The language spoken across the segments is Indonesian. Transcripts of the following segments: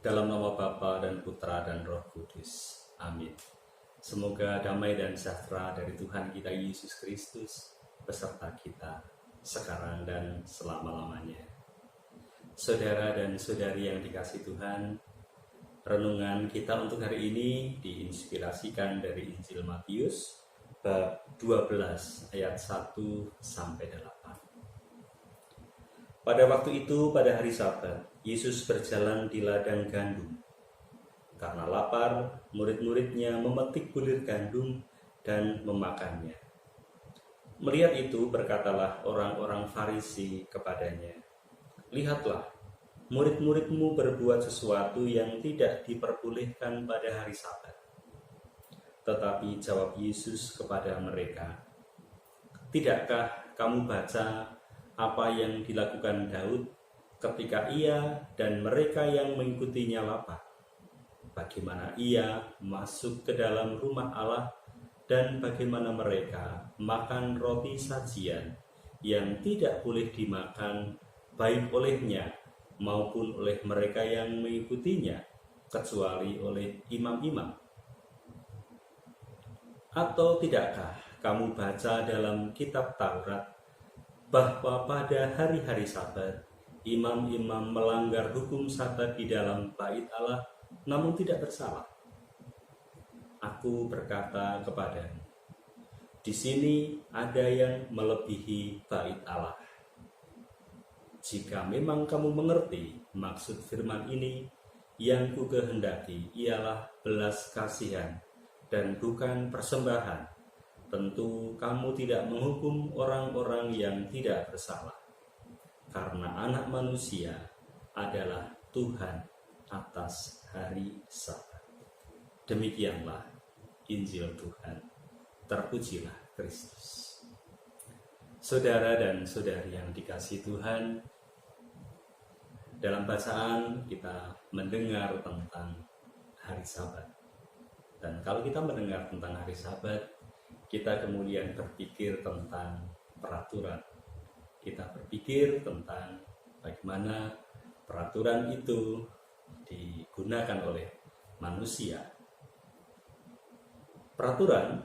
Dalam nama Bapa dan Putra dan Roh Kudus. Amin. Semoga damai dan sejahtera dari Tuhan kita Yesus Kristus beserta kita sekarang dan selama-lamanya. Saudara dan saudari yang dikasihi Tuhan, renungan kita untuk hari ini diinspirasikan dari Injil Matius bab 12 ayat 1 sampai 8. Pada waktu itu, pada hari Sabat, Yesus berjalan di ladang gandum. Karena lapar, murid-muridnya memetik bulir gandum dan memakannya. Melihat itu, berkatalah orang-orang Farisi kepadanya, "Lihatlah, murid-muridmu berbuat sesuatu yang tidak diperbolehkan pada hari Sabat." Tetapi jawab Yesus kepada mereka, "Tidakkah kamu baca apa yang dilakukan Daud ketika ia dan mereka yang mengikutinya lapar? Bagaimana ia masuk ke dalam rumah Allah dan bagaimana mereka makan roti sajian yang tidak boleh dimakan baik olehnya maupun oleh mereka yang mengikutinya, kecuali oleh imam-imam? Atau tidakkah kamu baca dalam kitab Taurat bahwa pada hari-hari Sabat imam-imam melanggar hukum Sabat di dalam bait Allah namun tidak bersalah? Aku berkata kepadamu, di sini ada yang melebihi bait Allah. Jika memang kamu mengerti maksud firman ini, yang ku kehendaki ialah belas kasihan dan bukan persembahan, tentu kamu tidak menghukum orang-orang yang tidak bersalah, karena Anak Manusia adalah Tuhan atas hari Sabat. Demikianlah Injil Tuhan. Terpujilah Kristus. Saudara dan saudari yang dikasihi Tuhan, dalam bacaan kita mendengar tentang hari Sabat. Dan kalau kita mendengar tentang hari Sabat, kita kemudian berpikir tentang peraturan. Kita berpikir tentang bagaimana peraturan itu digunakan oleh manusia. Peraturan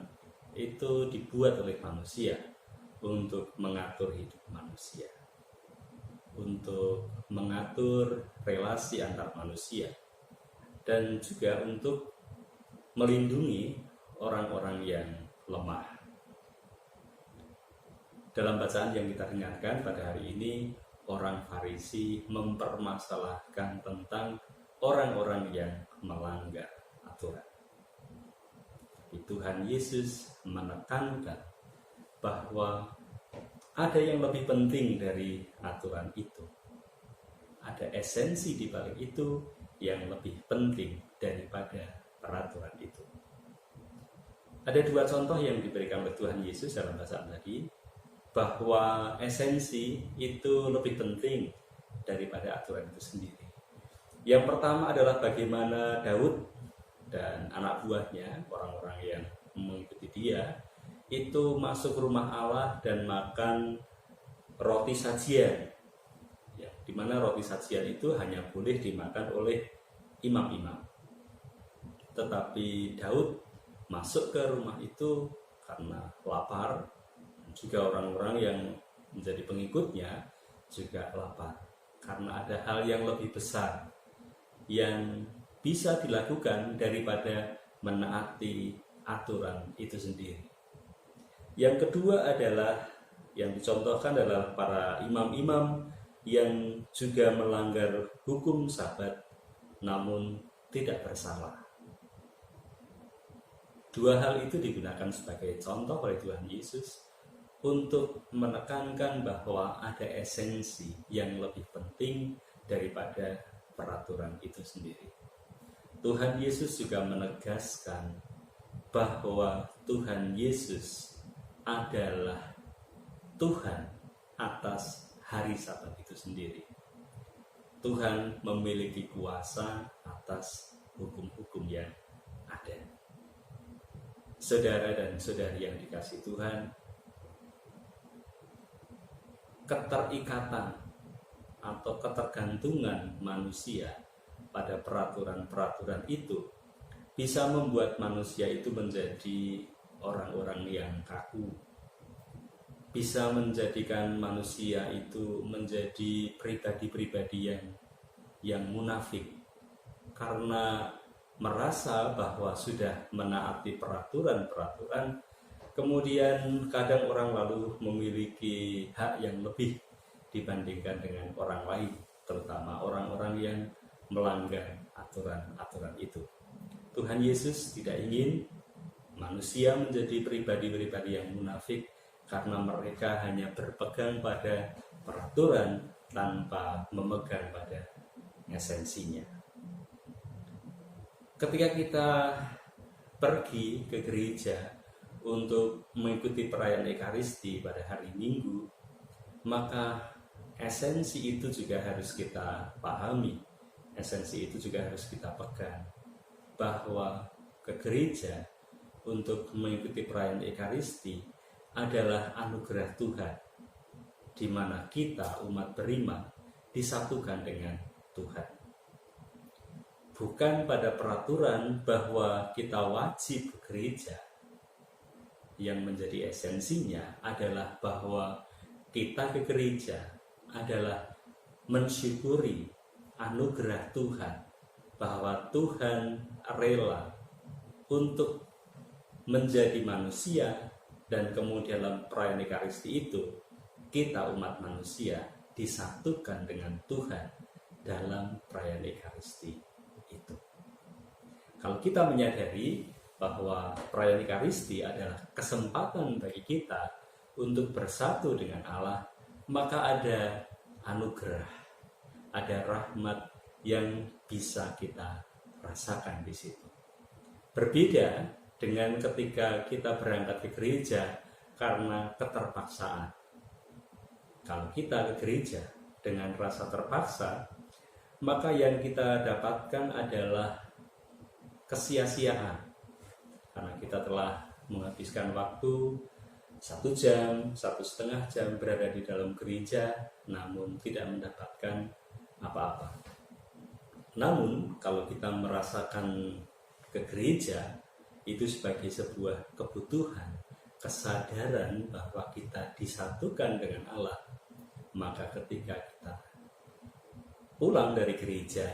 itu dibuat oleh manusia untuk mengatur hidup manusia, untuk mengatur relasi antar manusia, dan juga untuk melindungi orang-orang yang lemah. Dalam bacaan yang kita dengarkan pada hari ini, orang Farisi mempermasalahkan tentang orang-orang yang melanggar aturan. Tuhan Yesus menekankan bahwa ada yang lebih penting dari aturan itu. Ada esensi di balik itu yang lebih penting daripada peraturan itu. Ada dua contoh yang diberikan oleh Tuhan Yesus dalam bacaan tadi, bahwa esensi itu lebih penting daripada aturan itu sendiri. Yang pertama adalah bagaimana Daud dan anak buahnya, orang-orang yang mengikuti dia, itu masuk rumah Allah dan makan roti sajian, ya, di mana roti sajian itu hanya boleh dimakan oleh imam-imam. Tetapi Daud masuk ke rumah itu karena lapar, juga orang-orang yang menjadi pengikutnya juga lapar, karena ada hal yang lebih besar yang bisa dilakukan daripada menaati aturan itu sendiri. Yang kedua adalah, yang dicontohkan adalah para imam-imam yang juga melanggar hukum Sabat namun tidak bersalah. Dua hal itu digunakan sebagai contoh oleh Tuhan Yesus untuk menekankan bahwa ada esensi yang lebih penting daripada peraturan itu sendiri. Tuhan Yesus juga menegaskan bahwa Tuhan Yesus adalah Tuhan atas hari Sabat itu sendiri. Tuhan memiliki kuasa atas hukum-hukum yang ada. Saudara dan saudari yang dikasihi Tuhan, keterikatan atau ketergantungan manusia pada peraturan-peraturan itu bisa membuat manusia itu menjadi orang-orang yang kaku, bisa menjadikan manusia itu menjadi pribadi-pribadi yang munafik karena merasa bahwa sudah menaati peraturan-peraturan. Kemudian kadang orang lalu memiliki hak yang lebih dibandingkan dengan orang lain, terutama orang-orang yang melanggar aturan-aturan itu. Tuhan Yesus tidak ingin manusia menjadi pribadi-pribadi yang munafik karena mereka hanya berpegang pada peraturan tanpa memegang pada esensinya. Ketika kita pergi ke gereja untuk mengikuti perayaan Ekaristi pada hari Minggu, maka esensi itu juga harus kita pahami, esensi itu juga harus kita pegang, bahwa ke gereja untuk mengikuti perayaan Ekaristi adalah anugerah Tuhan, di mana kita umat beriman disatukan dengan Tuhan. Bukan pada peraturan bahwa kita wajib ke gereja. Yang menjadi esensinya adalah bahwa kita ke gereja adalah mensyukuri anugerah Tuhan, bahwa Tuhan rela untuk menjadi manusia, dan kemudian dalam perayaan Ekaristi itu kita umat manusia disatukan dengan Tuhan dalam perayaan Ekaristi itu. Kalau kita menyadari bahwa perayaan Ekaristi adalah kesempatan bagi kita untuk bersatu dengan Allah, maka ada anugerah, ada rahmat yang bisa kita rasakan di situ. Berbeda dengan ketika kita berangkat ke gereja karena keterpaksaan. Kalau kita ke gereja dengan rasa terpaksa, maka yang kita dapatkan adalah kesia-siaan. Karena kita telah menghabiskan waktu 1 jam, 1,5 jam berada di dalam gereja, namun tidak mendapatkan apa-apa. Namun kalau kita merasakan ke gereja itu sebagai sebuah kebutuhan, kesadaran bahwa kita disatukan dengan Allah, maka ketika kita pulang dari gereja,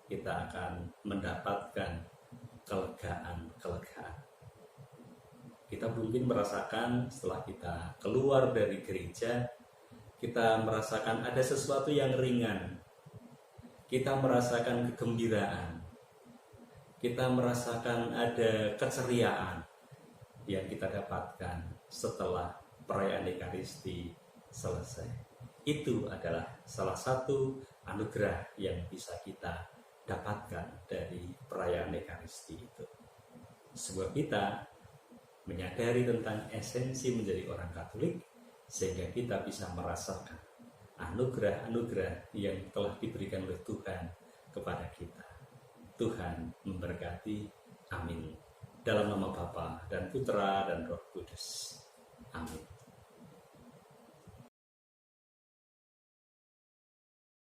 kita akan mendapatkan kelegaan. Kita mungkin merasakan setelah kita keluar dari gereja, kita merasakan ada sesuatu yang ringan. Kita merasakan kegembiraan. Kita merasakan ada keceriaan yang kita dapatkan setelah perayaan Ekaristi selesai. Itu adalah salah satu anugerah yang bisa kita dapatkan dari perayaan Ekaristi itu. Sebab kita menyadari tentang esensi menjadi orang Katolik, sehingga kita bisa merasakan anugerah-anugerah yang telah diberikan oleh Tuhan kepada kita. Tuhan memberkati. Amin. Dalam nama Bapa dan Putra dan Roh Kudus. Amin.